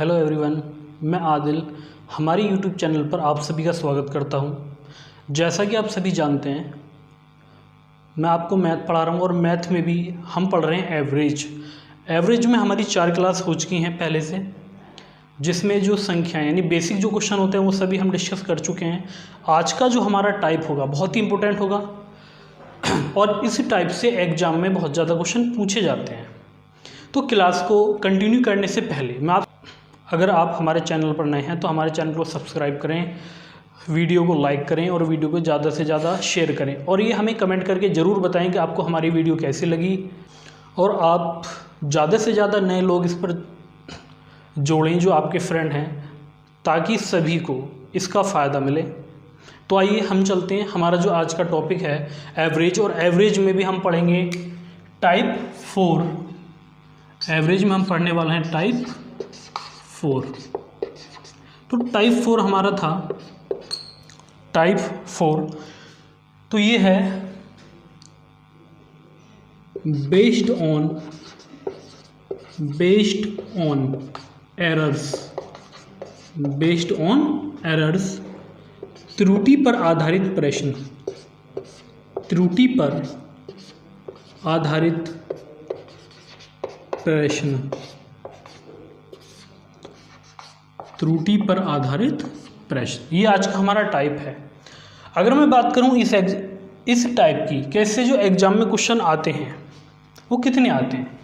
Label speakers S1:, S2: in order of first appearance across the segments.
S1: Hello everyone, मैं आदिल हमारी YouTube channel पर आप सभी का स्वागत करता हूं। जैसा कि आप सभी जानते हैं, मैं आपको मैथ पढ़ा रहा हूं और मैथ में भी हम पढ़ रहे हैं एवरेज में हमारी 4 क्लास हो चुकी हैं पहले से, जिसमें जो संख्याएं यानी बेसिक जो क्वेश्चन होते हैं वो सभी हम डिस्कस कर चुके हैं। आज का जो हमारा टाइप होगा बहुत ही इंपॉर्टेंट होगा और इस टाइप से एग्ज़ाम में बहुत ज़्यादा क्वेश्चन पूछे जाते हैं। तो क्लास को कंटिन्यू करने से पहले अगर आप हमारे चैनल पर नए हैं तो हमारे चैनल को सब्सक्राइब करें, वीडियो को लाइक करें और वीडियो को ज़्यादा से ज़्यादा शेयर करें। और ये हमें कमेंट करके ज़रूर बताएं कि आपको हमारी वीडियो कैसी लगी, और आप ज़्यादा से ज़्यादा नए लोग इस पर जोड़ें जो आपके फ्रेंड हैं, ताकि सभी को इसका फ़ायदा मिले। तो आइए हम चलते हैं। हमारा जो आज का टॉपिक है एवरेज, और एवरेज में भी हम पढ़ेंगे टाइप 4। एवरेज में हम पढ़ने वाले हैं टाइप 4। तो टाइप 4 हमारा था टाइप 4। तो ये है बेस्ड ऑन एरर्स, त्रुटि पर आधारित प्रश्न। त्रुटि पर आधारित प्रश्न, ये आज का हमारा टाइप है। अगर मैं बात करूं इस टाइप की, कैसे जो एग्जाम में क्वेश्चन आते हैं वो कितने आते हैं,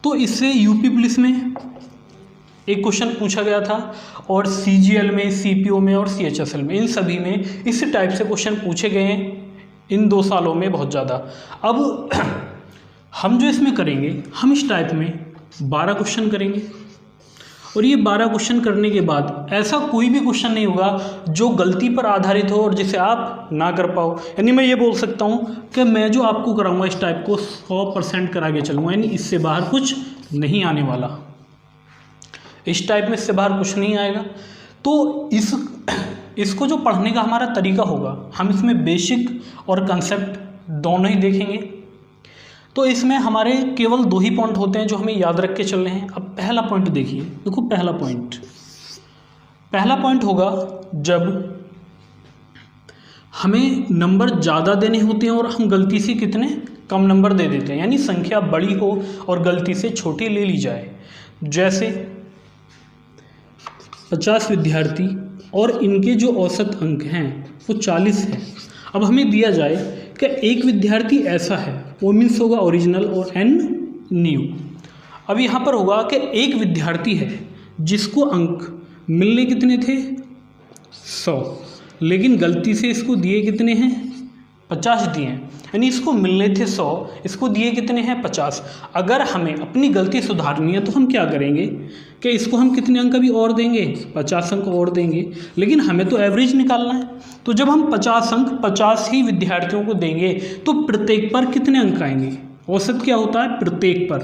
S1: तो इससे यूपी पुलिस में एक क्वेश्चन पूछा गया था, और सीजीएल में, सीपीओ में और सीएचएसएल में, इन सभी में इस टाइप से क्वेश्चन पूछे गए हैं इन 2 सालों में बहुत ज़्यादा। अब हम जो इसमें करेंगे, हम इस टाइप में 12 क्वेश्चन करेंगे, और ये 12 क्वेश्चन करने के बाद ऐसा कोई भी क्वेश्चन नहीं होगा जो गलती पर आधारित हो और जिसे आप ना कर पाओ। यानी मैं ये बोल सकता हूँ कि मैं जो आपको कराऊंगा इस टाइप को 100% करा के चलूँगा, यानी इससे बाहर कुछ नहीं आने वाला। इस टाइप में इससे बाहर कुछ नहीं आएगा। तो इसको जो पढ़ने का हमारा तरीका होगा, हम इसमें बेसिक और कंसेप्ट दोनों ही देखेंगे। तो इसमें हमारे केवल 2 ही पॉइंट होते हैं जो हमें याद रख के चलने हैं। अब पहला पॉइंट देखिए, देखो पहला पॉइंट होगा जब हमें नंबर ज़्यादा देने होते हैं और हम गलती से कितने कम नंबर दे देते हैं, यानी संख्या बड़ी हो और गलती से छोटी ले ली जाए। जैसे 50 विद्यार्थी और इनके जो औसत अंक हैं वो 40 है। अब हमें दिया जाए कि एक विद्यार्थी ऐसा है, वो मीन्स होगा ओरिजिनल और n न्यू। अब यहाँ पर होगा कि एक विद्यार्थी है जिसको अंक मिलने कितने थे 100, लेकिन गलती से इसको दिए कितने हैं 50 दिए हैं, यानी इसको मिलने थे 100, इसको दिए कितने हैं 50। अगर हमें अपनी गलती सुधारनी है तो हम क्या करेंगे कि इसको हम कितने अंक अभी और देंगे, 50 अंक और देंगे, लेकिन हमें तो एवरेज निकालना है। तो जब हम 50 अंक 50 ही विद्यार्थियों को देंगे तो प्रत्येक पर कितने अंक आएंगे, औसत क्या होता है प्रत्येक पर,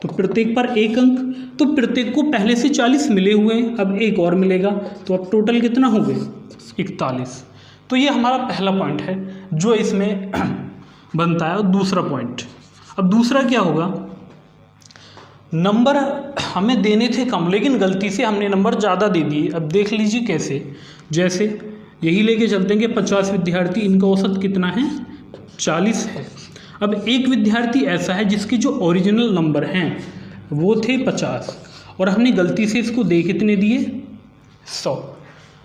S1: तो प्रत्येक पर 1 अंक। तो प्रत्येक को पहले से 40 मिले हुए हैं, अब 1 और मिलेगा, तो अब टोटल कितना हो गए 41। तो ये हमारा पहला पॉइंट है जो इसमें बनता है। और दूसरा पॉइंट, अब दूसरा क्या होगा, नंबर हमें देने थे कम लेकिन गलती से हमने नंबर ज़्यादा दे दिए। अब देख लीजिए कैसे, जैसे यही लेके चलते हैं कि 50 विद्यार्थी, इनका औसत कितना है 40 है। अब एक विद्यार्थी ऐसा है जिसके जो ओरिजिनल नंबर हैं वो थे 50, और हमने गलती से इसको दे कितने दिए 100।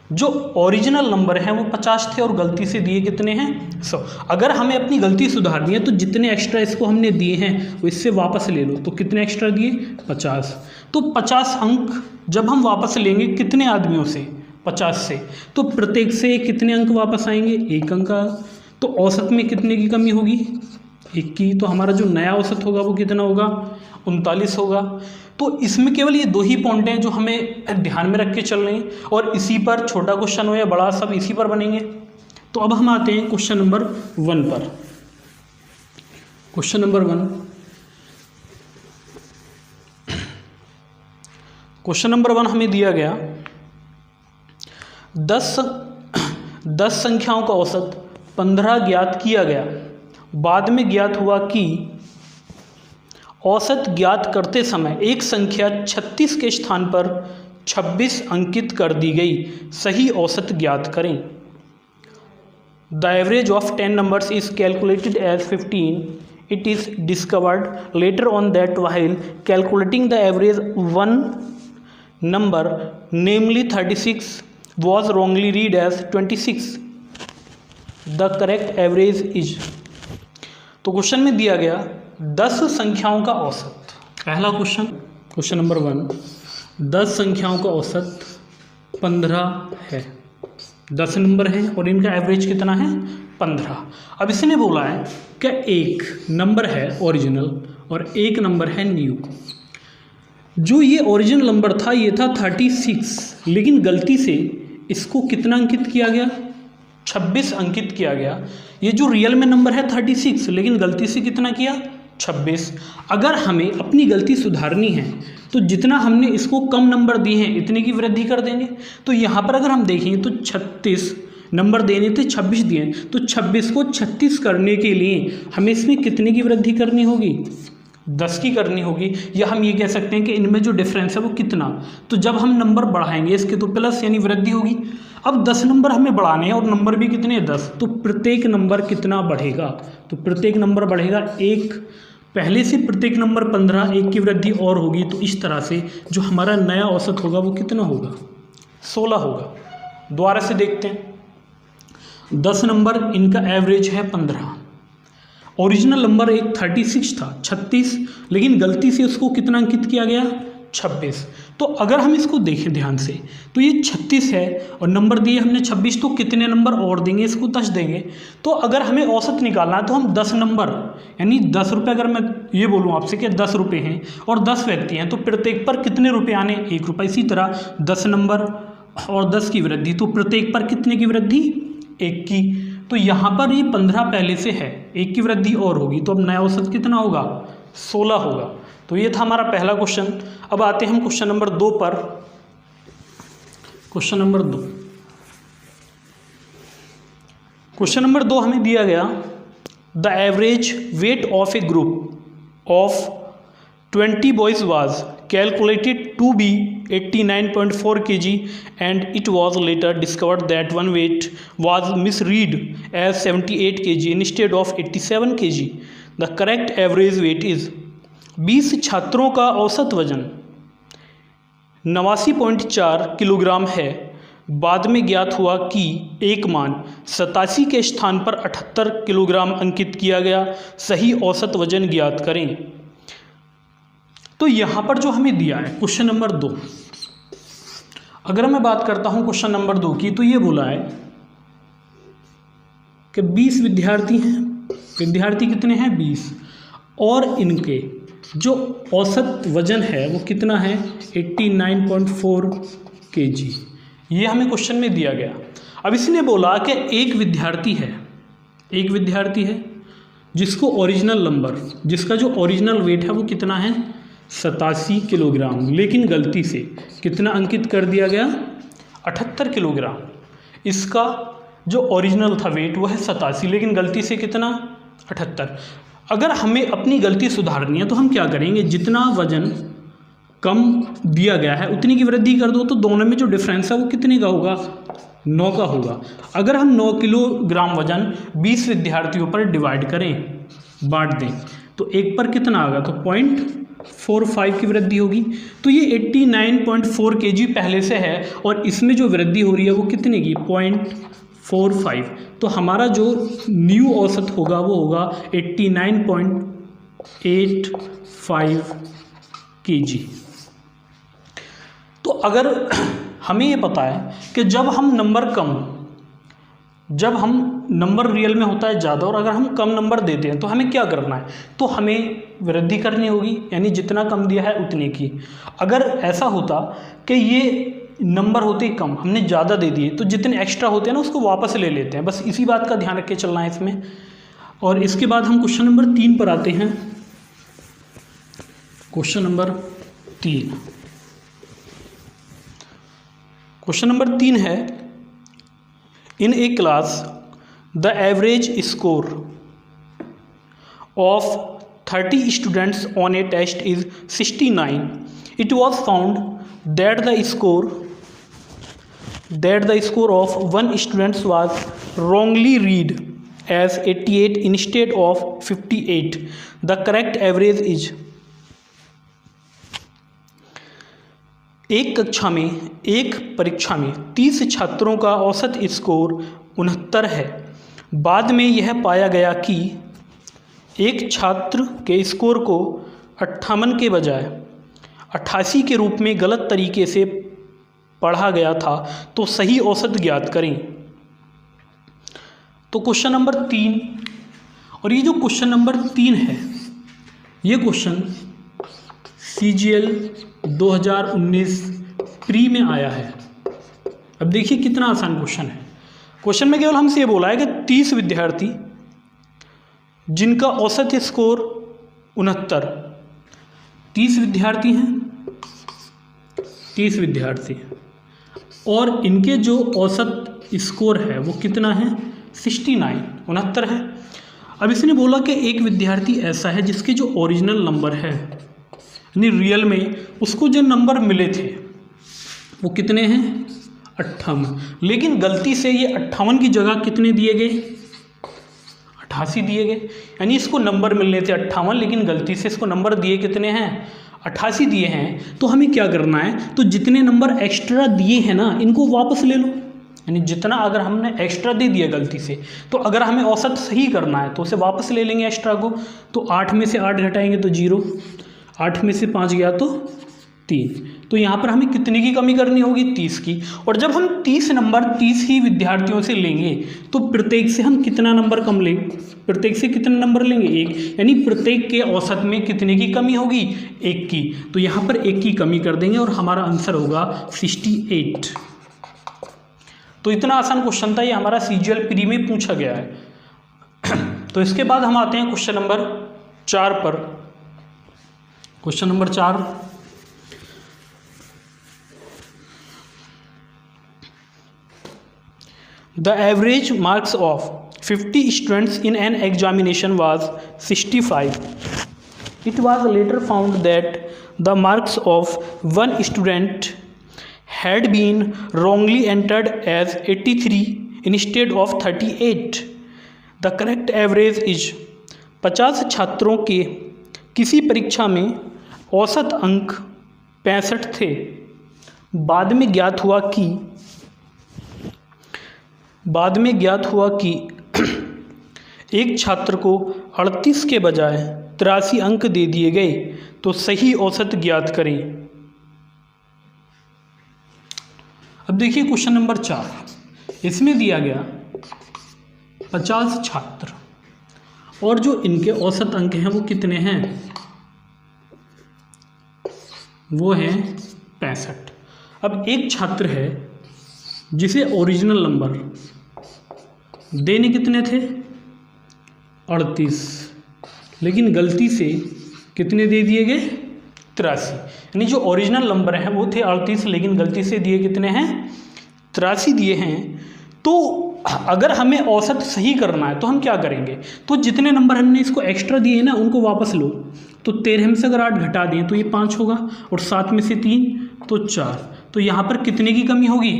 S1: जो ओरिजिनल नंबर हैं वो 50 थे और गलती से दिए कितने हैं 100। अगर हमें अपनी गलती सुधारनी है तो जितने एक्स्ट्रा इसको हमने दिए हैं वो इससे वापस ले लो। तो कितने एक्स्ट्रा दिए 50। तो 50 अंक जब हम वापस लेंगे कितने आदमियों से 50 से, तो प्रत्येक से कितने अंक वापस आएंगे 1 अंक। तो औसत में कितने की कमी होगी 1 की। तो हमारा जो नया औसत होगा वो कितना होगा 39 होगा। तो इसमें केवल ये 2 ही पॉइंट हैं जो हमें ध्यान में रख के चल रहे हैं, और इसी पर छोटा क्वेश्चन हो या बड़ा सब इसी पर बनेंगे। तो अब हम आते हैं क्वेश्चन नंबर 1 पर। क्वेश्चन नंबर 1 हमें दिया गया 10 संख्याओं का औसत 15 ज्ञात किया गया। बाद में ज्ञात हुआ कि औसत ज्ञात करते समय एक संख्या 36 के स्थान पर 26 अंकित कर दी गई, सही औसत ज्ञात करें। The average of 10 numbers is calculated as 15. It is discovered later on that while calculating the average, one number, namely 36, was wrongly read as 26. The correct average is। तो क्वेश्चन में दिया गया 10 संख्याओं का औसत। पहला क्वेश्चन नंबर 1, 10 संख्याओं का औसत 15 है, 10 नंबर हैं और इनका एवरेज कितना है 15। अब इसने बोला है कि एक नंबर है ओरिजिनल और एक नंबर है न्यू। जो ये ओरिजिनल नंबर था ये था 36, लेकिन गलती से इसको कितना अंकित किया गया 26 अंकित किया गया। ये जो रियल में नंबर है 36, लेकिन गलती से कितना किया 26। अगर हमें अपनी गलती सुधारनी है तो जितना हमने इसको कम नंबर दिए हैं इतने की वृद्धि कर देंगे। तो यहाँ पर अगर हम देखेंगे तो 36 नंबर देने थे, 26 दिए, तो 26 को 36 करने के लिए हमें इसमें कितने की वृद्धि करनी होगी 10 की करनी होगी। या हम ये कह सकते हैं कि इनमें जो डिफरेंस है वो कितना। तो जब हम नंबर बढ़ाएंगे इसके तो प्लस यानी वृद्धि होगी। अब 10 नंबर हमें बढ़ाने हैं और नंबर भी कितने 10, तो प्रत्येक नंबर कितना बढ़ेगा, तो प्रत्येक नंबर बढ़ेगा 1। पहले से प्रत्येक नंबर 15, 1 की वृद्धि और होगी। तो इस तरह से जो हमारा नया औसत होगा वो कितना होगा 16 होगा। दोबारा से देखते हैं, 10 नंबर इनका एवरेज है 15, ओरिजिनल नंबर एक 36 था 36, लेकिन गलती से उसको कितना अंकित किया गया 26। तो अगर हम इसको देखें ध्यान से तो ये 36 है और नंबर दिए हमने 26, तो कितने नंबर और देंगे इसको 10 देंगे। तो अगर हमें औसत निकालना है तो हम 10 नंबर यानी 10 रुपये, अगर मैं ये बोलूँ आपसे कि 10 रुपये हैं और 10 व्यक्ति हैं तो प्रत्येक पर कितने रुपये आने 1 रुपये। इसी तरह 10 नंबर और 10 की वृद्धि, तो प्रत्येक पर कितने की वृद्धि 1 की। तो यहाँ पर ये 15 पहले से है, 1 की वृद्धि और होगी, तो अब नया औसत कितना होगा 16 होगा। तो ये था हमारा पहला क्वेश्चन। अब आते हैं हम क्वेश्चन नंबर 2 पर। क्वेश्चन नंबर 2, क्वेश्चन नंबर 2 हमें दिया गया the average weight of a group of 20 boys was calculated to be 89.4 kg and it was later discovered that one weight was misread as 78 kg instead of 87 kg. The correct average weight is। 20 छात्रों का औसत वजन 89.4 kilogram है। बाद में ज्ञात हुआ कि एक मान 87 के स्थान पर 78 किलोग्राम अंकित किया गया, सही औसत वजन ज्ञात करें। तो यहाँ पर जो हमें दिया है क्वेश्चन नंबर 2, अगर मैं बात करता हूँ क्वेश्चन नंबर 2 की, तो ये बोला है कि 20 विद्यार्थी हैं, विद्यार्थी कितने हैं 20, और इनके जो औसत वजन है वो कितना है 89.4 kg। ये हमें क्वेश्चन में दिया गया। अब इसने बोला कि एक विद्यार्थी है जिसको ओरिजिनल नंबर, जिसका जो ओरिजिनल वेट है वो कितना है 87 किलोग्राम, लेकिन गलती से कितना अंकित कर दिया गया 78 किलोग्राम। इसका जो ओरिजिनल था वेट वो है 87, लेकिन गलती से कितना 78। अगर हमें अपनी गलती सुधारनी है तो हम क्या करेंगे, जितना वजन कम दिया गया है उतनी की वृद्धि कर दो, तो दोनों में जो डिफरेंस है वो कितने का होगा 9 का होगा। अगर हम 9 किलोग्राम वजन 20 विद्यार्थियों पर डिवाइड करें, बांट दें, तो एक पर कितना आएगा, तो 0.45 की वृद्धि होगी। तो ये 89.4 kg पहले से है और इसमें जो वृद्धि हो रही है वो कितने की 0.45। तो हमारा जो न्यू औसत होगा वो होगा 89.85 kg। तो अगर हमें ये पता है कि जब हम नंबर रियल में होता है ज़्यादा और अगर हम कम नंबर देते हैं तो हमें क्या करना है, तो हमें वृद्धि करनी होगी, यानी जितना कम दिया है उतने की। अगर ऐसा होता कि ये नंबर होते कम, हमने ज़्यादा दे दिए, तो जितने एक्स्ट्रा होते हैं ना उसको वापस ले लेते हैं। बस इसी बात का ध्यान रख के चलना है इसमें। और इसके बाद हम क्वेश्चन नंबर 3 पर आते हैं। क्वेश्चन नंबर 3, क्वेश्चन नंबर 3 है in a class the average score of 30 students on a test is 69. It was found that the score of one student was wrongly read as 88 instead of 58. The correct average is। एक परीक्षा में 30 छात्रों का औसत score 69 है। बाद में यह पाया गया कि एक छात्र के स्कोर को 58 के बजाय 88 के रूप में गलत तरीके से पढ़ा गया था, तो सही औसत ज्ञात करें। तो क्वेश्चन नंबर 3, और ये जो क्वेश्चन नंबर 3 है, ये क्वेश्चन CGL 2019 प्री में आया है। अब देखिए कितना आसान क्वेश्चन है। क्वेश्चन में केवल हमसे ये बोला है कि 30 विद्यार्थी जिनका औसत स्कोर 69, 30 विद्यार्थी हैं, 30 विद्यार्थी, और इनके जो औसत स्कोर है वो कितना है, 69 है। अब इसने बोला कि एक विद्यार्थी ऐसा है जिसके जो ओरिजिनल नंबर है, यानी रियल में उसको जो नंबर मिले थे वो कितने हैं, 58, लेकिन गलती से ये 58 की जगह कितने दिए गए, 88 दिए गए। यानी इसको नंबर मिलने थे 58, लेकिन गलती से इसको नंबर दिए कितने हैं, 88 दिए हैं। तो हमें क्या करना है, तो जितने नंबर एक्स्ट्रा दिए हैं ना, इनको वापस ले लो। यानी जितना अगर हमने एक्स्ट्रा दे दिया गलती से, तो अगर हमें औसत सही करना है तो उसे वापस ले लेंगे एक्स्ट्रा को। तो 8 में से 8 घटाएंगे तो 0, 8 में से 5 गया तो 3। तो यहाँ पर हमें कितने की कमी करनी होगी, 30 की। और जब हम 30 नंबर 30 ही विद्यार्थियों से लेंगे तो प्रत्येक से हम कितना नंबर कम लेंगे, प्रत्येक से कितने नंबर लेंगे, 1। यानी प्रत्येक के औसत में कितने की कमी होगी, 1 की। तो यहाँ पर 1 की कमी कर देंगे और हमारा आंसर होगा 68। तो इतना आसान क्वेश्चन था, ये हमारा CGL प्री में पूछा गया है। तो इसके बाद हम आते हैं क्वेश्चन नंबर 4 पर। Question number 4, the average marks of 50 students in an examination was 65. It was later found that the marks of one student had been wrongly entered as 83 instead of 38. The correct average is। 50 छात्रों के किसी परीक्षा में औसत अंक 65 थे। बाद में ज्ञात हुआ कि एक छात्र को 38 के बजाय 83 अंक दे दिए गए, तो सही औसत ज्ञात करें। अब देखिए क्वेश्चन नंबर 4, इसमें दिया गया 50 छात्र और जो इनके औसत अंक हैं वो कितने हैं, वो हैं 65। अब एक छात्र है जिसे ओरिजिनल नंबर देने कितने थे, 38, लेकिन गलती से कितने दे दिए गए, 83। यानी जो ओरिजिनल नंबर हैं वो थे 38, लेकिन गलती से दिए कितने हैं, 83 दिए हैं। तो अगर हमें औसत सही करना है तो हम क्या करेंगे, तो जितने नंबर हमने इसको एक्स्ट्रा दिए हैं ना उनको वापस लो। तो 13 में से अगर 8 घटा दें तो ये 5 होगा, और 7 में से 3 तो 4। तो यहाँ पर कितने की कमी होगी,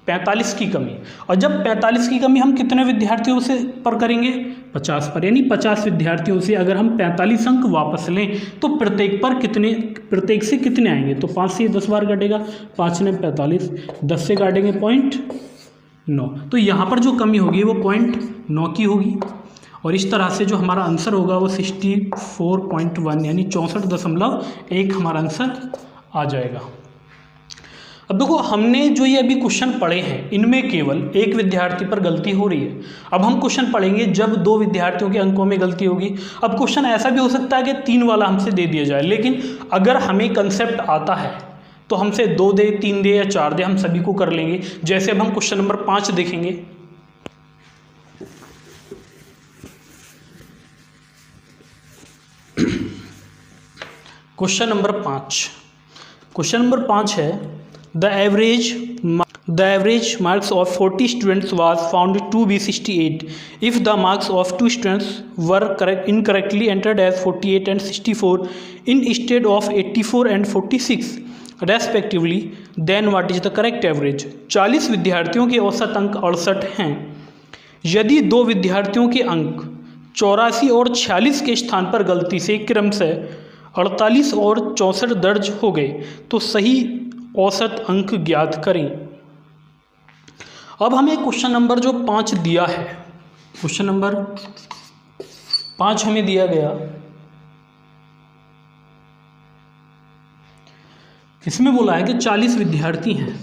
S1: 45 की कमी। और जब 45 की कमी हम कितने विद्यार्थियों से पर करेंगे, 50 पर। यानी 50 विद्यार्थियों से अगर हम 45 अंक वापस लें तो प्रत्येक से कितने आएंगे, तो 5 से 10 बार कटेगा, 5 ने 45, 10 से काटेंगे 0.9। तो यहाँ पर जो कमी होगी वो 0.9 की होगी। और इस तरह से जो हमारा आंसर होगा वो 64.1 यानी 64.1 हमारा आंसर आ जाएगा। अब देखो हमने जो ये अभी क्वेश्चन पढ़े हैं इनमें केवल एक विद्यार्थी पर गलती हो रही है। अब हम क्वेश्चन पढ़ेंगे जब 2 विद्यार्थियों के अंकों में गलती होगी। अब क्वेश्चन ऐसा भी हो सकता है कि 3 वाला हमसे दे दिया जाए, लेकिन अगर हमें कंसेप्ट आता है तो हमसे 2 दे, 3 दे या 4 दे, हम सभी को कर लेंगे। जैसे अब हम क्वेश्चन नंबर 5 देखेंगे। क्वेश्चन नंबर 5 है the the average marks of 40 students was found to be 68 if the marks of 2 students were incorrectly entered as 48 and 64 instead of 84 and 46 respectively, then what is the correct average. 40 विद्यार्थियों के औसत अंक 68 हैं। यदि 2 विद्यार्थियों के अंक 84 और 46 के स्थान पर गलती से क्रमशः 48 और 64 दर्ज हो गए तो सही औसत अंक ज्ञात करें। अब हमें क्वेश्चन नंबर जो 5 दिया है, क्वेश्चन नंबर 5 हमें दिया गया, इसमें बोला है कि 40 विद्यार्थी हैं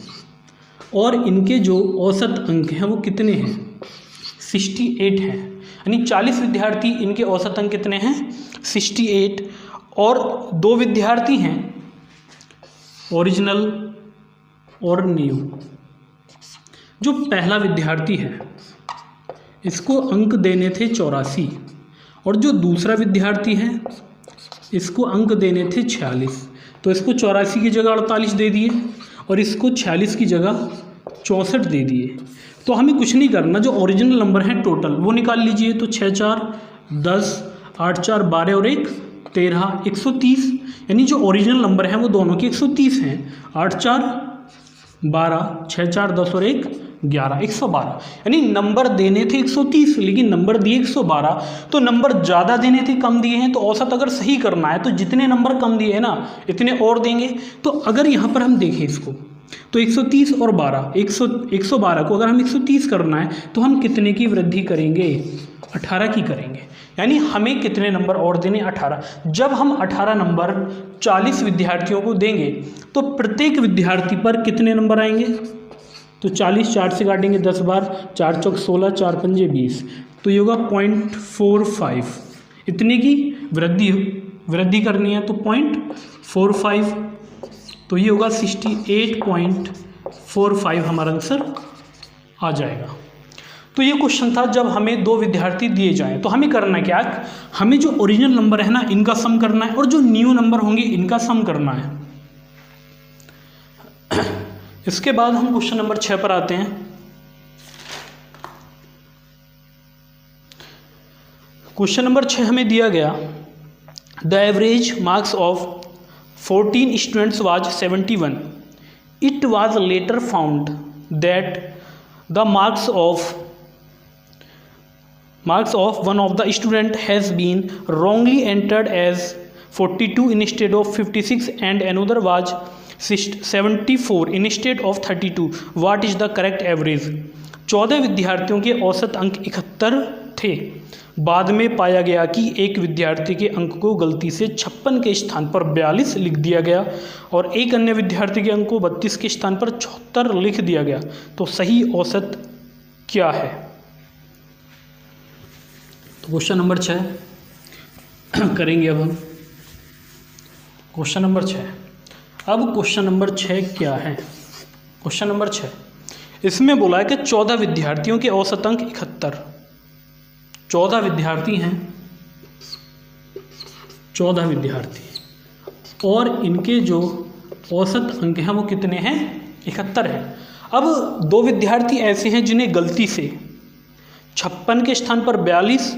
S1: और इनके जो औसत अंक हैं वो कितने हैं, 68 हैं। यानी 40 विद्यार्थी, इनके औसत अंक कितने हैं, 68, और 2 विद्यार्थी हैं ओरिजिनल और न्यू। जो पहला विद्यार्थी है इसको अंक देने थे 84 और जो दूसरा विद्यार्थी है इसको अंक देने थे 46, तो इसको 84 की जगह 48 दे दिए और इसको 46 की जगह 64 दे दिए। तो हमें कुछ नहीं करना, जो ओरिजिनल नंबर है टोटल वो निकाल लीजिए। तो 6 4 10, 8 4 12 और 1 13, 130। यानी जो ओरिजिनल नंबर है वो दोनों के 130 हैं। 8 4 12, 6 4 10 और 1 11, 112। यानी नंबर देने थे 130 लेकिन नंबर दिए 112। तो नंबर ज़्यादा देने थे कम दिए हैं, तो औसत अगर सही करना है तो जितने नंबर कम दिए हैं ना इतने और देंगे। तो अगर यहाँ पर हम देखें इसको तो 130 और 12, 112 को अगर हम 130 करना है तो हम कितने की वृद्धि करेंगे, 18 की करेंगे। यानी हमें कितने नंबर और देने, 18। जब हम 18 नंबर 40 विद्यार्थियों को देंगे तो प्रत्येक विद्यार्थी पर कितने नंबर आएंगे, तो 40 4 से काटेंगे 10 बार, 4 चौक 16, 4 पंजे 20, तो ये होगा 0.45। इतने की वृद्धि करनी है तो 0.45, तो ये होगा 68.45 हमारा आंसर आ जाएगा। तो ये क्वेश्चन था जब हमें 2 विद्यार्थी दिए जाएं तो हमें करना क्या है, हमें जो ओरिजिनल नंबर है ना इनका सम करना है और जो न्यू नंबर होंगे इनका सम करना है। इसके बाद हम क्वेश्चन नंबर 6 पर आते हैं। क्वेश्चन नंबर 6 हमें दिया गया, the average marks of 14 students was 71. It was later found that the marks of one of the student has been wrongly entered as 42 instead of 56 and another was 74 instead of 32. What is the correct average? 14 विद्यार्थियों के औसत अंक 71 थे। बाद में पाया गया कि एक विद्यार्थी के अंक को गलती से 56 के स्थान पर 42 लिख दिया गया और एक अन्य विद्यार्थी के अंक को 32 के स्थान पर 74 लिख दिया गया, तो सही औसत क्या है। तो क्वेश्चन नंबर 6 करेंगे अब हम। क्वेश्चन नंबर 6, अब क्वेश्चन नंबर 6 क्या है। क्वेश्चन नंबर 6 इसमें बोला है कि 14 विद्यार्थियों के औसत अंक 71। 14 विद्यार्थी हैं, 14 विद्यार्थी, और इनके जो औसत अंक हैं वो कितने हैं, 71 हैं। अब 2 विद्यार्थी ऐसे हैं जिन्हें गलती से 56 के स्थान पर 42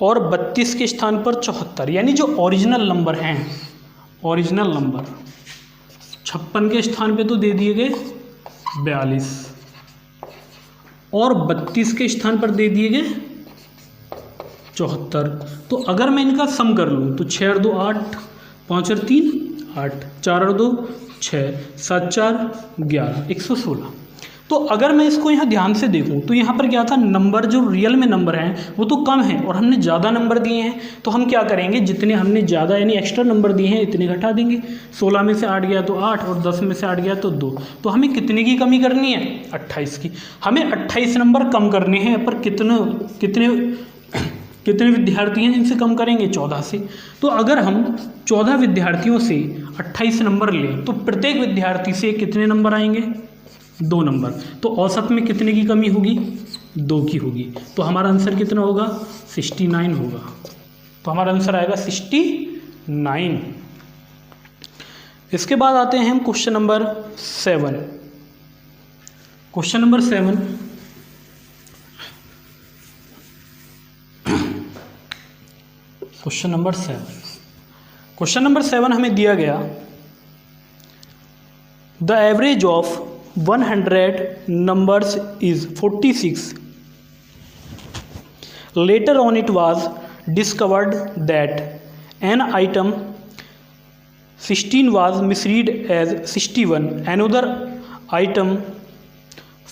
S1: और 32 के स्थान पर 74, यानी जो ओरिजिनल नंबर हैं, ओरिजिनल नंबर 56 के स्थान पे तो दे दिए गए 42 और 32 के स्थान पर दे दिए गए 74। तो अगर मैं इनका सम कर लूँ तो 6 और 2 8, 5 और 3 8, 4 और 2 6, 7 4 11, 116। तो अगर मैं इसको यहाँ ध्यान से देखूँ तो यहाँ पर क्या था, नंबर जो रियल में नंबर हैं वो तो कम है और हमने ज़्यादा नंबर दिए हैं, तो हम क्या करेंगे, जितने हमने ज़्यादा यानी एक्स्ट्रा नंबर दिए हैं इतने घटा देंगे। 16 में से 8 गया तो 8 और 10 में से 8 गया तो 2, तो हमें कितने की कमी करनी है, 28 की। हमें 28 नंबर कम करने हैं, पर कितने विद्यार्थी हैं जिनसे कम करेंगे, 14 से। तो अगर हम 14 विद्यार्थियों से 28 नंबर लें तो प्रत्येक विद्यार्थी से कितने नंबर आएंगे, 2 नंबर। तो औसत में कितने की कमी होगी, 2 की होगी। तो हमारा आंसर कितना होगा, 69 होगा। तो हमारा आंसर आएगा 69। इसके बाद आते हैं हम question number 7। Question number 7, question number 7 हमें दिया गया, the average of 100 numbers is 46. Later on it was discovered that an item 16 was misread as 61. Another item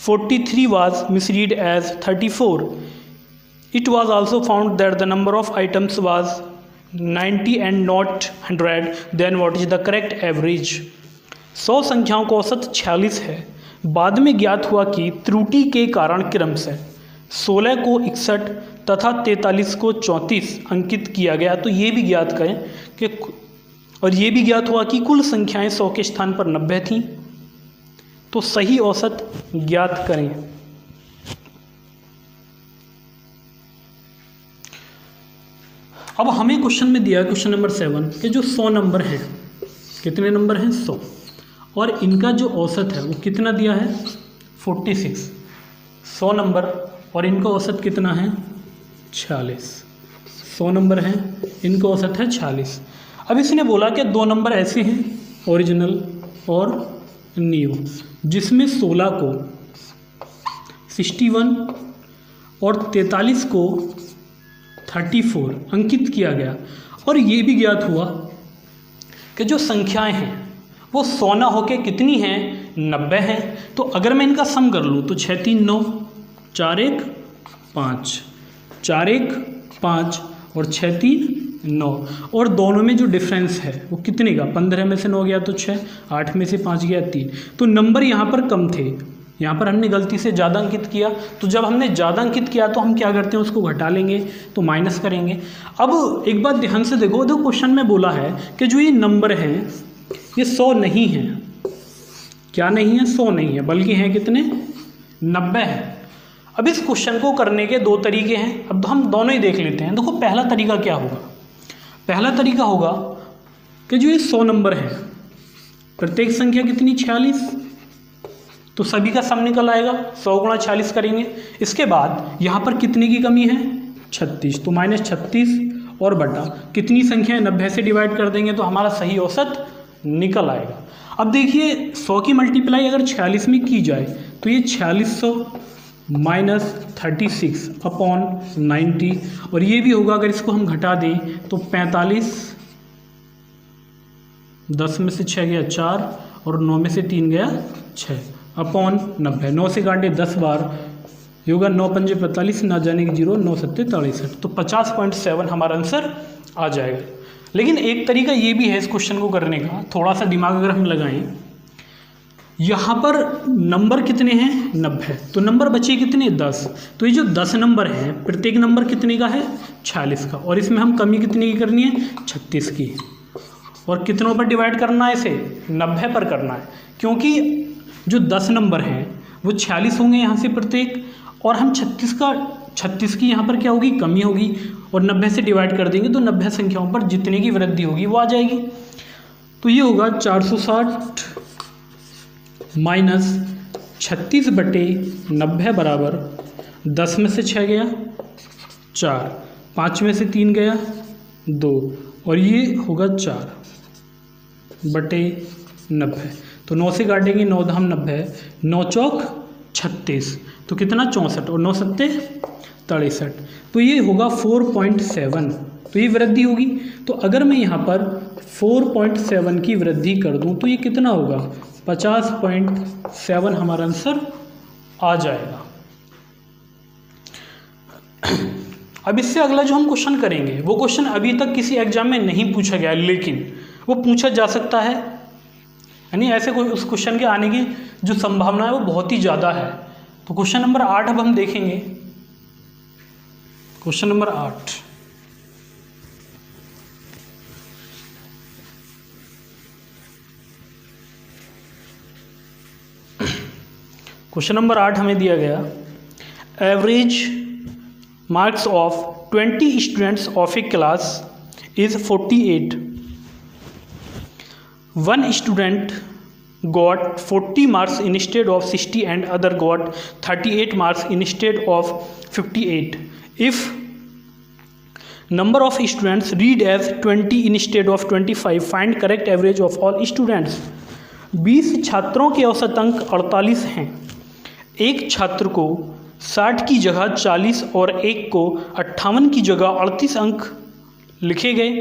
S1: 43 was misread as 34. It was also found that the number of items was 90 and not 100. Then what is the correct average? 100 संख्याओं का औसत 46 है। बाद में ज्ञात हुआ कि त्रुटि के कारण क्रमशः 16 को 61 तथा 43 को 34 अंकित किया गया। तो ये भी ज्ञात करें कि, और ये भी ज्ञात हुआ कि कुल संख्याएं 100 के स्थान पर 90 थीं। तो सही औसत ज्ञात करें। अब हमें क्वेश्चन में दिया क्वेश्चन नंबर 7 कि जो 100 नंबर हैं, कितने नंबर हैं 100, और इनका जो औसत है वो कितना दिया है 46। 100 नंबर और इनका औसत कितना है 46। 100 नंबर हैं, इनका औसत है 46। अब इसने बोला कि 2 नंबर ऐसे हैं ओरिजिनल और न्यू, जिसमें 16 को 61 और 43 को 34 अंकित किया गया। और ये भी ज्ञात हुआ कि जो संख्याएं हैं वो 100 ना होके कितनी हैं 90 हैं। तो अगर मैं इनका सम कर लूँ तो 6 3 9, 4 1 5, 4 1 5 और 6 3 9, और दोनों में जो डिफरेंस है वो कितने का, 15 में से 9 गया तो 6, 8 में से 5 गया 3। तो नंबर यहाँ पर कम थे, यहाँ पर हमने गलती से ज़्यादा अंकित किया। तो जब हमने ज़्यादा अंकित किया तो हम क्या करते हैं, उसको घटा लेंगे, तो माइनस करेंगे। अब एक बात ध्यान से देखो, क्वेश्चन में बोला है कि जो ये नंबर हैं ये 100 नहीं है। क्या नहीं है, 100 नहीं है, बल्कि हैं कितने 90 है। अब इस क्वेश्चन को करने के 2 तरीके हैं। अब हम दोनों ही देख लेते हैं। देखो पहला तरीका क्या होगा, पहला तरीका होगा कि जो ये 100 नंबर है, प्रत्येक संख्या कितनी 46, तो सभी का सम निकल आएगा, 100 गुणा 46 करेंगे। इसके बाद यहाँ पर कितने की कमी है 36, तो -36 और बटा कितनी संख्या है 90 से डिवाइड कर देंगे तो हमारा सही औसत निकल आएगा। अब देखिए 100 की मल्टीप्लाई अगर 46 में की जाए तो ये 4600 -36 अपॉन 90, और ये भी होगा अगर इसको हम घटा दें तो 45, 10 में से 6 गया 4 और 9 में से 3 गया 6 अपॉन 90। 9 से काटे 10 बार, ये होगा 9 पंजे 45, ना जाने की 0, 9 सत्ते 63, तो 50.7 हमारा आंसर आ जाएगा। लेकिन एक तरीका ये भी है इस क्वेश्चन को करने का, थोड़ा सा दिमाग अगर हम लगाएं, यहाँ पर नंबर कितने हैं 90, तो नंबर बचे कितने 10, तो ये जो 10 नंबर हैं प्रत्येक नंबर कितने का है 46 का, और इसमें हम कमी कितने की करनी है 36 की, और कितनों पर डिवाइड करना है इसे 90 पर करना है, क्योंकि जो 10 नंबर हैं वो 46 होंगे यहाँ से प्रत्येक, और हम 36 की यहाँ पर क्या होगी कमी होगी, और 90 से डिवाइड कर देंगे तो 90 संख्याओं पर जितने की वृद्धि होगी वो आ जाएगी। तो ये होगा 460 माइनस 36/90 बराबर 10 में से 6 गया 4, 5 में से 3 गया 2, और ये होगा 4/90। तो 9 से काटेंगे 9 धाम 90, 9 चौक 36, तो कितना 64, और 9 सत्ते 63, तो ये होगा 4.7, तो ये वृद्धि होगी। तो अगर मैं यहाँ पर 4.7 की वृद्धि कर दूँ तो ये कितना होगा 50.7 हमारा आंसर आ जाएगा। अब इससे अगला जो हम क्वेश्चन करेंगे वो क्वेश्चन अभी तक किसी एग्जाम में नहीं पूछा गया, लेकिन वो पूछा जा सकता है, यानी ऐसे कोई उस क्वेश्चन के आने की जो संभावना है वो बहुत ही ज़्यादा है। तो क्वेश्चन नंबर 8 अब हम देखेंगे। क्वेश्चन नंबर 8, क्वेश्चन नंबर 8 हमें दिया गया, average marks of 20 students of A class is 48. One student got 40 marks instead of 60 and other got 38 marks instead of 58. If number of students read as 20 instead of 25, find correct average of all students. 20 छात्रों के औसत अंक 48 हैं। एक छात्र को 60 की जगह 40 और एक को 58 की जगह 38 अंक लिखे गए।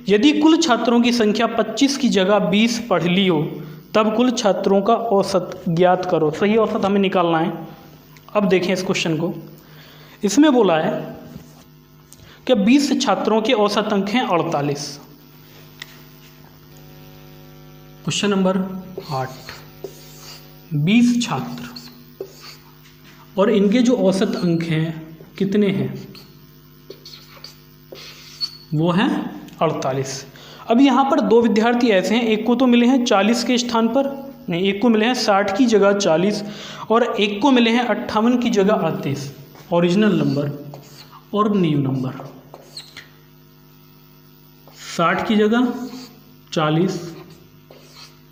S1: यदि कुल छात्रों की संख्या 25 की जगह 20 पढ़ ली हो तब कुल छात्रों का औसत ज्ञात करो। सही औसत हमें निकालना है। अब देखें इस क्वेश्चन को। इसमें बोला है कि 20 छात्रों के औसत अंक हैं 48। क्वेश्चन नंबर 8, 20 छात्र और इनके जो औसत अंक हैं कितने हैं, वो हैं 48। अब यहाँ पर दो विद्यार्थी ऐसे हैं, एक को तो मिले हैं 40 के स्थान पर, नहीं, एक को मिले हैं 60 की जगह 40 और एक को मिले हैं 58 की जगह 38। ओरिजिनल नंबर और न्यू नंबर। 60 की जगह 40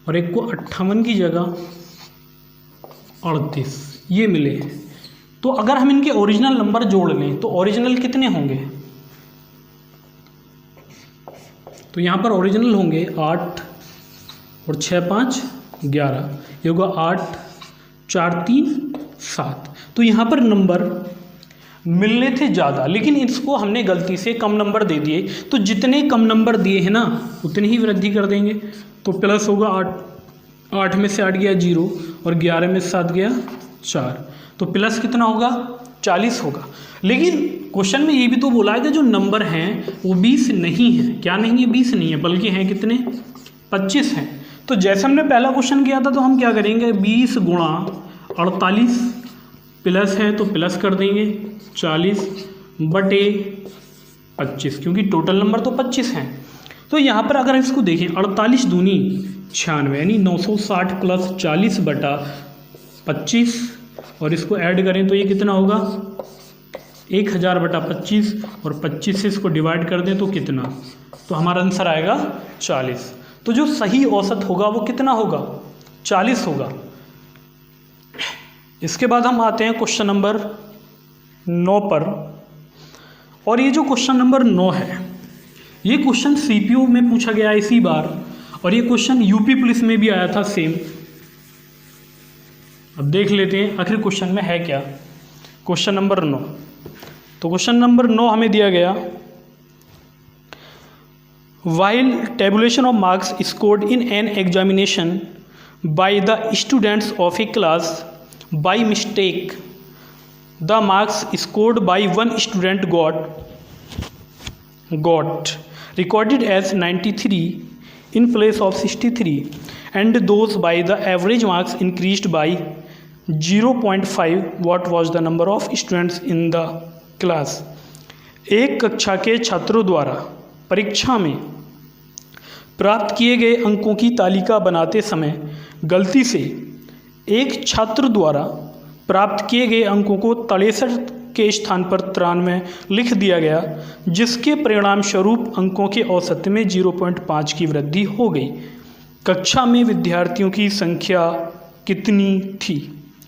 S1: और एक को 58 की जगह 38, ये मिले हैं। तो अगर हम इनके ओरिजिनल नंबर जोड़ लें तो ओरिजिनल कितने होंगे? तो यहाँ पर ओरिजिनल होंगे 8 और 6 5 11, ये होगा 8 4 3 7। तो यहाँ पर नंबर मिलने थे ज़्यादा, लेकिन इसको हमने गलती से कम नंबर दे दिए। तो जितने कम नंबर दिए हैं ना उतनी ही वृद्धि कर देंगे। तो प्लस होगा 8 में से 8 गया 0 और 11 में से 7 गया 4, तो प्लस कितना होगा? 40 होगा। लेकिन क्वेश्चन में ये भी तो बोला है कि जो नंबर हैं वो 20 नहीं है। क्या नहीं है? 20 नहीं है, बल्कि हैं कितने? 25 हैं। तो जैसे हमने पहला क्वेश्चन किया था तो हम क्या करेंगे? 20 गुणा 48 प्लस है तो प्लस कर देंगे 40 बटे 25, क्योंकि टोटल नंबर तो 25 हैं। तो यहाँ पर अगर इसको देखें 48 दूनी 96, यानी 960 प्लस 40 बटा 25, और इसको ऐड करें तो ये कितना होगा? 1000 बटा 25, और 25 से इसको डिवाइड कर दें तो कितना? तो हमारा आंसर आएगा 40। तो जो सही औसत होगा वो कितना होगा? 40 होगा। इसके बाद हम आते हैं क्वेश्चन नंबर 9 पर। और ये जो क्वेश्चन नंबर 9 है, ये क्वेश्चन सीपीयू में पूछा गया इसी बार, और ये क्वेश्चन यूपी पुलिस में भी आया था सेम। अब देख लेते हैं आखिर क्वेश्चन में है क्या। क्वेश्चन नंबर 9, तो क्वेश्चन नंबर 9 हमें दिया गया, while tabulation of marks scored in an examination by the students of A class by mistake the marks scored by one student got recorded as 93 in place of 63 and those by the average marks increased by 0.5. What was the number of students in the class? एक कक्षा के छात्रों द्वारा परीक्षा में प्राप्त किए गए अंकों की तालिका बनाते समय गलती से एक छात्र द्वारा प्राप्त किए गए अंकों को 63 के स्थान पर 93 लिख दिया गया, जिसके परिणाम स्वरूप अंकों के औसत में 0.5 की वृद्धि हो गई। कक्षा में विद्यार्थियों की संख्या कितनी थी?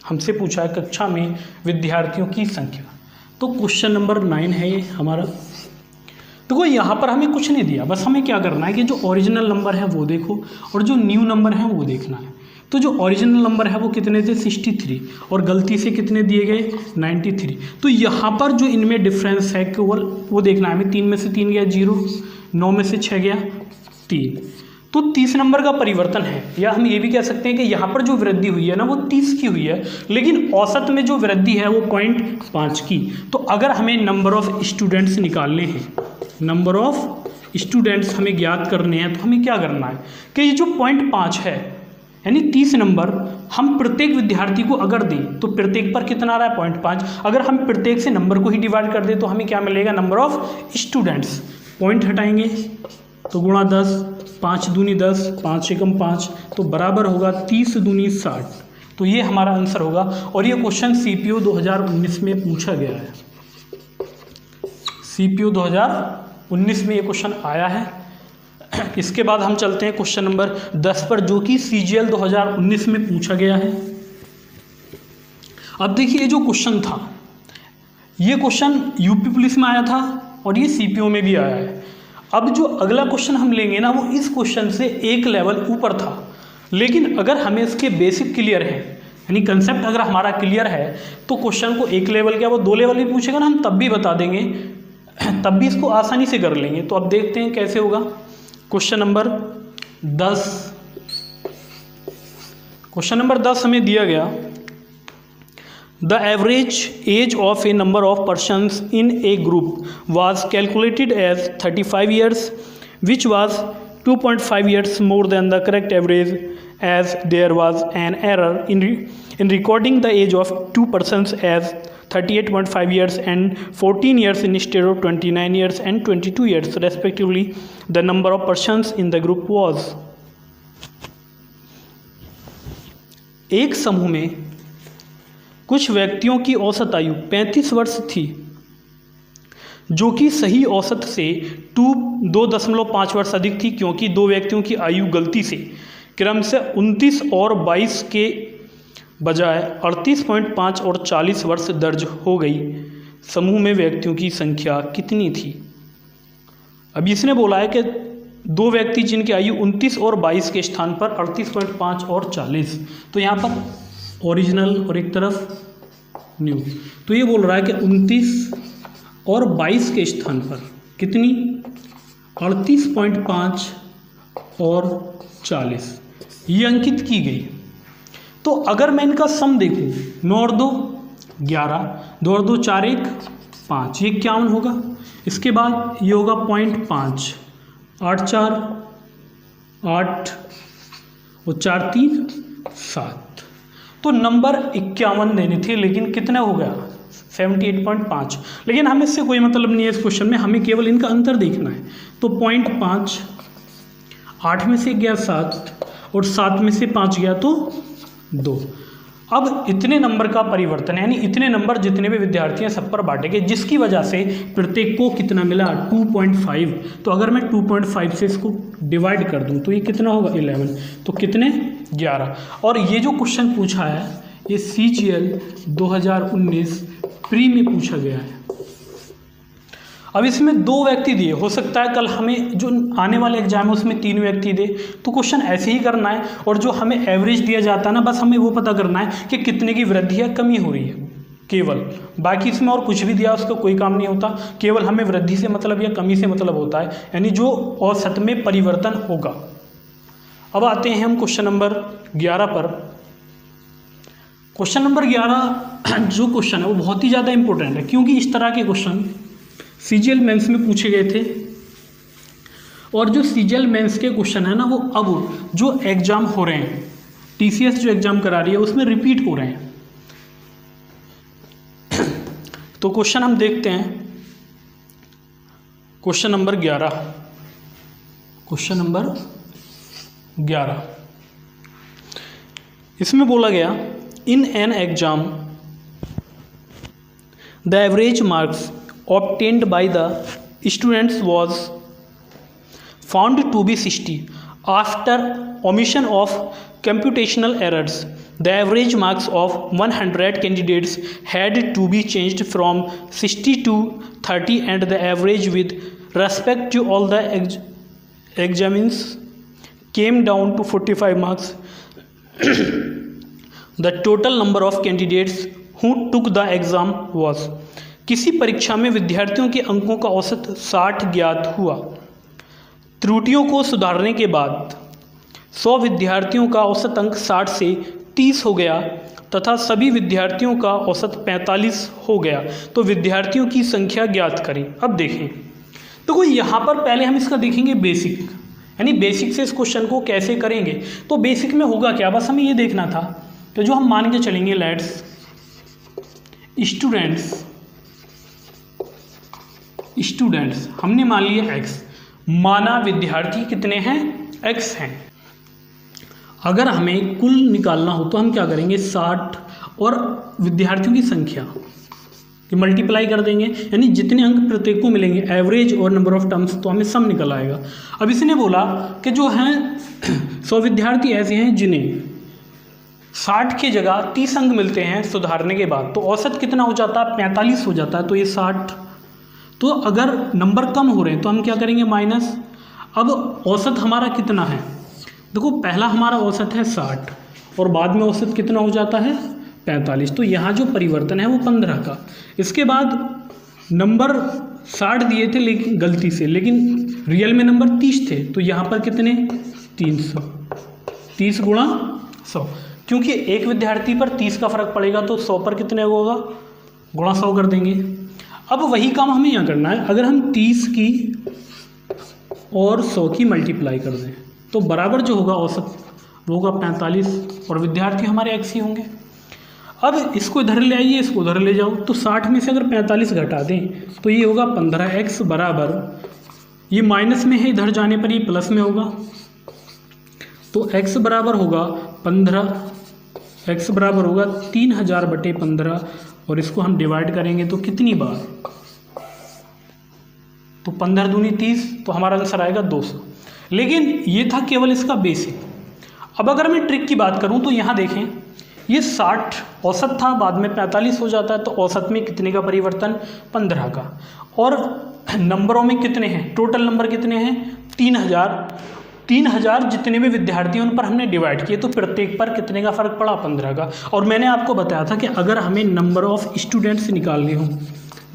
S1: हमसे पूछा है कक्षा में विद्यार्थियों की संख्या। तो क्वेश्चन नंबर 9 है ये हमारा। देखो यहाँ पर हमें कुछ नहीं दिया, बस हमें क्या करना है कि जो ओरिजिनल नंबर है वो देखो और जो न्यू नंबर है वो देखना है। तो जो ओरिजिनल नंबर है वो कितने थे? 63, और गलती से कितने दिए गए? 93। तो यहाँ पर जो इनमें डिफरेंस है केवल वो देखना है हमें। 3 में से 3 गया 0, 9 में से 6 गया 3, तो 30 नंबर का परिवर्तन है। या हम ये भी कह सकते हैं कि यहाँ पर जो वृद्धि हुई है ना वो 30 की हुई है, लेकिन औसत में जो वृद्धि है वो 0.5 की। तो अगर हमें नंबर ऑफ स्टूडेंट्स निकालने हैं, नंबर ऑफ स्टूडेंट्स हमें ज्ञात करने हैं, तो हमें क्या करना है कि ये जो 0.5 है यानी 30 नंबर हम प्रत्येक विद्यार्थी को अगर दें तो प्रत्येक पर कितना आ रहा है? 0.5। अगर हम प्रत्येक से नंबर को ही डिवाइड कर दें तो हमें क्या मिलेगा? Number of students. पॉइंट हटाएंगे तो गुणा 10, 5 दूनी 10, 5 एकम 5, तो बराबर होगा 30 दूनी 60। तो ये हमारा आंसर होगा। और ये क्वेश्चन सीपीयू 2019 में पूछा गया है। सीपीयू 2019 में ये क्वेश्चन आया है। इसके बाद हम चलते हैं क्वेश्चन नंबर 10 पर, जो कि CGL 2019 में पूछा गया है। अब देखिए जो क्वेश्चन था, ये क्वेश्चन यूपी पुलिस में आया था और ये CPO में भी आया है। अब जो अगला क्वेश्चन हम लेंगे ना, वो इस क्वेश्चन से एक लेवल ऊपर था, लेकिन अगर हमें इसके बेसिक क्लियर है, यानी कंसेप्ट अगर हमारा क्लियर है, तो क्वेश्चन को एक लेवल क्या वो 2 लेवल भी पूछेगा ना, हम तब भी बता देंगे, तब भी इसको आसानी से कर लेंगे। तो अब देखते हैं कैसे होगा। क्वेश्चन नंबर 10, क्वेश्चन नंबर 10 हमें दिया गया, the average age of A number of persons in A group was calculated as 35 years, which was 2.5 years more than the correct average, as there was an error in recording the age of 2 persons as 38.5 years and 14 years instead of 29 years and 22 years respectively. The number of persons in the group was। एक समूह में कुछ व्यक्तियों की औसत आयु 35 वर्ष थी, जो कि सही औसत से 2.5 वर्ष अधिक थी, क्योंकि 2 व्यक्तियों की आयु गलती से क्रम से 29 और 22 के बजाय 38.5 और 40 वर्ष दर्ज हो गई। समूह में व्यक्तियों की संख्या कितनी थी? अब इसने बोला है कि 2 व्यक्ति जिनकी आयु 29 और 22 के स्थान पर 38.5 और 40, तो यहाँ पर ओरिजिनल और एक तरफ न्यू, तो ये बोल रहा है कि 29 और 22 के स्थान पर कितनी 38.5 और 40 ये अंकित की गई। तो अगर मैं इनका सम देखूं, 9 और 2 11, 2 और 2 4 1 5, ये 51 होगा। इसके बाद ये होगा 0.5, 8 4 8 और 4 3 7, तो नंबर 51 देने थे, लेकिन कितने हो गया 78.5। लेकिन हमें इससे कोई मतलब नहीं है इस क्वेश्चन में, हमें केवल इनका अंतर देखना है। तो 0.5, 8 में से गया 7 और 7 में से 5 गया तो 2। अब इतने नंबर का परिवर्तन, यानी इतने नंबर जितने भी विद्यार्थी हैं सब पर बांटे गए, जिसकी वजह से प्रत्येक को कितना मिला 2.5। तो अगर मैं 2.5 से इसको डिवाइड कर दूं तो ये कितना होगा 11, तो कितने 11। और ये जो क्वेश्चन पूछा है ये CGL 2019 प्री में पूछा गया है। अब इसमें 2 व्यक्ति दिए, हो सकता है कल हमें जो आने वाले एग्जाम है उसमें 3 व्यक्ति दे, तो क्वेश्चन ऐसे ही करना है। और जो हमें एवरेज दिया जाता है ना, बस हमें वो पता करना है कि कितने की वृद्धि है कमी हो रही है केवल, बाकी इसमें और कुछ भी दिया उसका कोई काम नहीं होता, केवल हमें वृद्धि से मतलब या कमी से मतलब होता है, यानी जो औसत में परिवर्तन होगा। अब आते हैं हम क्वेश्चन नंबर 11 पर। क्वेश्चन नंबर 11 जो क्वेश्चन है वो बहुत ही ज़्यादा इंपॉर्टेंट है, क्योंकि इस तरह के क्वेश्चन CGL मेंस में पूछे गए थे। और जो CGL मेंस के क्वेश्चन है ना, वो अब जो एग्ज़ाम हो रहे हैं, TCS जो एग्ज़ाम करा रही है उसमें रिपीट हो रहे हैं। तो क्वेश्चन हम देखते हैं, क्वेश्चन नंबर 11, क्वेश्चन नंबर 11 इसमें बोला गया, in an exam the average marks obtained by the students was found to be 60 after omission of computational errors. The average marks of 100 candidates had to be changed from 60 to 30, and the average with respect to all the examines came down to 45 marks. The total number of candidates who took the exam was, किसी परीक्षा में विद्यार्थियों के अंकों का औसत 60 ज्ञात हुआ। त्रुटियों को सुधारने के बाद 100 विद्यार्थियों का औसत अंक 60 से 30 हो गया तथा सभी विद्यार्थियों का औसत 45 हो गया। तो विद्यार्थियों की संख्या ज्ञात करें। अब देखें, तो यहाँ पर पहले हम इसका देखेंगे बेसिक, यानी बेसिक से इस क्वेश्चन को कैसे करेंगे। तो बेसिक में होगा क्या, बस हमें ये देखना था कि जो हम मान के चलेंगे, लेट्स स्टूडेंट्स हमने मान लिया x, माना विद्यार्थी कितने हैं x हैं। अगर हमें कुल निकालना हो तो हम क्या करेंगे 60 और विद्यार्थियों की संख्या कि मल्टीप्लाई कर देंगे, यानी जितने अंक प्रत्येक को मिलेंगे एवरेज और नंबर ऑफ टर्म्स, तो हमें सम निकल आएगा। अब इसने बोला कि जो हैं 100 विद्यार्थी ऐसे हैं जिन्हें 60 की जगह 30 अंक मिलते हैं सुधारने के बाद, तो औसत कितना हो जाता है, 45 हो जाता है। तो ये 60, तो अगर नंबर कम हो रहे हैं तो हम क्या करेंगे, माइनस। अब औसत हमारा कितना है, देखो पहला हमारा औसत है 60 और बाद में औसत कितना हो जाता है 45, तो यहाँ जो परिवर्तन है वो 15 का। इसके बाद नंबर 60 दिए थे लेकिन गलती से, लेकिन रियल में नंबर 30 थे, तो यहाँ पर कितने 300, 30 गुणा 100, क्योंकि एक विद्यार्थी पर 30 का फर्क पड़ेगा तो 100 पर कितने होगा, गुणा 100 कर देंगे। अब वही काम हमें यहाँ करना है, अगर हम 30 की और 100 की मल्टीप्लाई कर दें तो बराबर जो होगा औसत वो होगा 45 और विद्यार्थी हमारे x ही होंगे। अब इसको इधर ले आइए, इसको उधर ले जाओ, तो 60 में से अगर 45 घटा दें तो ये होगा 15x बराबर, ये माइनस में है, इधर जाने पर ये प्लस में होगा, तो x बराबर होगा 15, x बराबर होगा 3000/15 और इसको हम डिवाइड करेंगे तो कितनी बार, तो 15 दूनी 30, तो हमारा आंसर आएगा 200। लेकिन ये था केवल इसका बेसिक। अब अगर मैं ट्रिक की बात करूं तो यहाँ देखें, ये 60 औसत था, बाद में 45 हो जाता है, तो औसत में कितने का परिवर्तन, 15 का, और नंबरों में कितने हैं, टोटल नंबर कितने हैं 3000 जितने भी विद्यार्थी हैं उन पर हमने डिवाइड किए, तो प्रत्येक पर कितने का फ़र्क पड़ा, 15 का। और मैंने आपको बताया था कि अगर हमें नंबर ऑफ़ स्टूडेंट्स निकालने हो,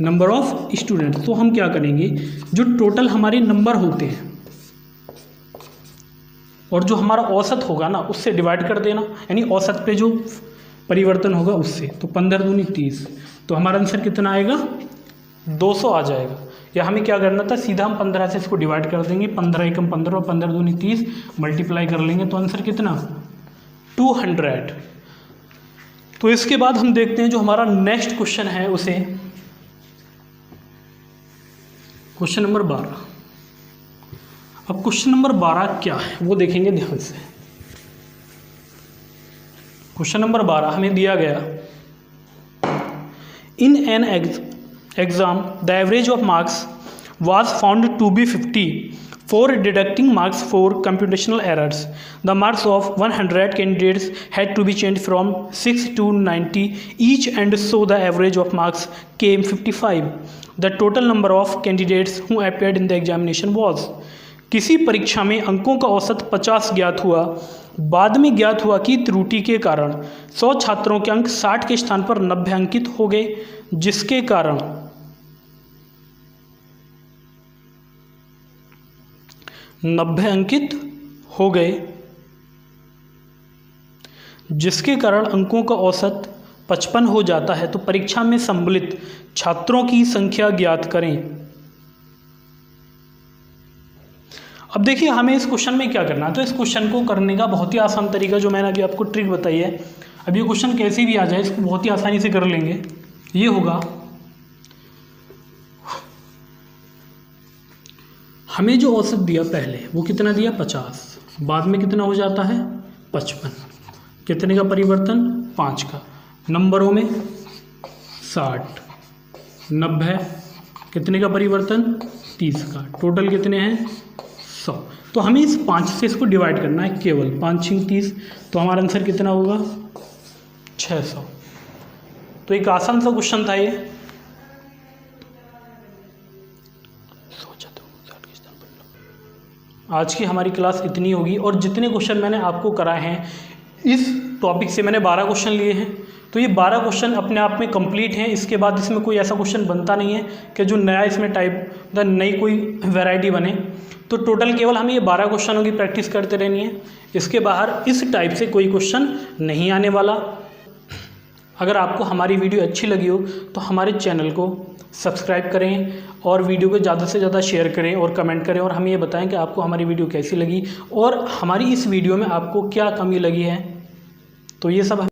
S1: नंबर ऑफ़ स्टूडेंट्स, तो हम क्या करेंगे, जो टोटल हमारे नंबर होते हैं और जो हमारा औसत होगा ना उससे डिवाइड कर देना, यानी औसत पे जो परिवर्तन होगा उससे, तो 15 दूनी 30, तो हमारा आंसर कितना आएगा 200 आ जाएगा। या हमें क्या करना था, सीधा हम 15 से इसको डिवाइड कर देंगे, 15 एकम 15 और 15 दूनी 30 मल्टीप्लाई कर लेंगे, तो आंसर कितना 200। तो इसके बाद हम देखते हैं जो हमारा नेक्स्ट क्वेश्चन है उसे, क्वेश्चन नंबर 12। अब क्वेश्चन नंबर 12 क्या है वो देखेंगे ध्यान से। क्वेश्चन नंबर 12 हमें दिया गया, in an exam the average of marks was found to be 50 for deducting marks for computational errors. The marks of 100 candidates had to be changed from 6 to 90 each, and so the average of marks came 55. The total number of candidates who appeared in the examination was. किसी परीक्षा में अंकों का औसत 50 ज्ञात हुआ, बाद में ज्ञात हुआ कि त्रुटि के कारण 100 छात्रों के अंक 60 के स्थान पर 90 अंकित हो गए, जिसके कारण 90 अंकित हो गए, जिसके कारण अंकों का औसत 55 हो जाता है। तो परीक्षा में सम्मिलित छात्रों की संख्या ज्ञात करें। अब देखिए हमें इस क्वेश्चन में क्या करना है, तो इस क्वेश्चन को करने का बहुत ही आसान तरीका जो मैंने अभी आपको ट्रिक बताई है, अब ये क्वेश्चन कैसे भी आ जाए इसको बहुत ही आसानी से कर लेंगे। ये होगा, हमें जो औसत दिया पहले वो कितना दिया 50, बाद में कितना हो जाता है 55, कितने का परिवर्तन 5 का, नंबरों में 60, 90, कितने का परिवर्तन 30 का, टोटल कितने हैं 100। तो हमें इस 5 से इसको डिवाइड करना है, केवल 5 6 30, तो हमारा आंसर कितना होगा 600। तो एक आसान सा क्वेश्चन था ये। आज की हमारी क्लास इतनी होगी, और जितने क्वेश्चन मैंने आपको कराए हैं इस टॉपिक से मैंने 12 क्वेश्चन लिए हैं, तो ये 12 क्वेश्चन अपने आप में कंप्लीट हैं। इसके बाद इसमें कोई ऐसा क्वेश्चन बनता नहीं है कि जो नया इसमें टाइप नई कोई वैरायटी बने। तो टोटल केवल हमें ये 12 क्वेश्चनों की प्रैक्टिस करते रहनी है, इसके बाहर इस टाइप से कोई क्वेश्चन नहीं आने वाला। अगर आपको हमारी वीडियो अच्छी लगी हो तो हमारे चैनल को सब्सक्राइब करें और वीडियो को ज़्यादा से ज़्यादा शेयर करें और कमेंट करें, और हमें ये बताएं कि आपको हमारी वीडियो कैसी लगी और हमारी इस वीडियो में आपको क्या कमी लगी है। तो ये सब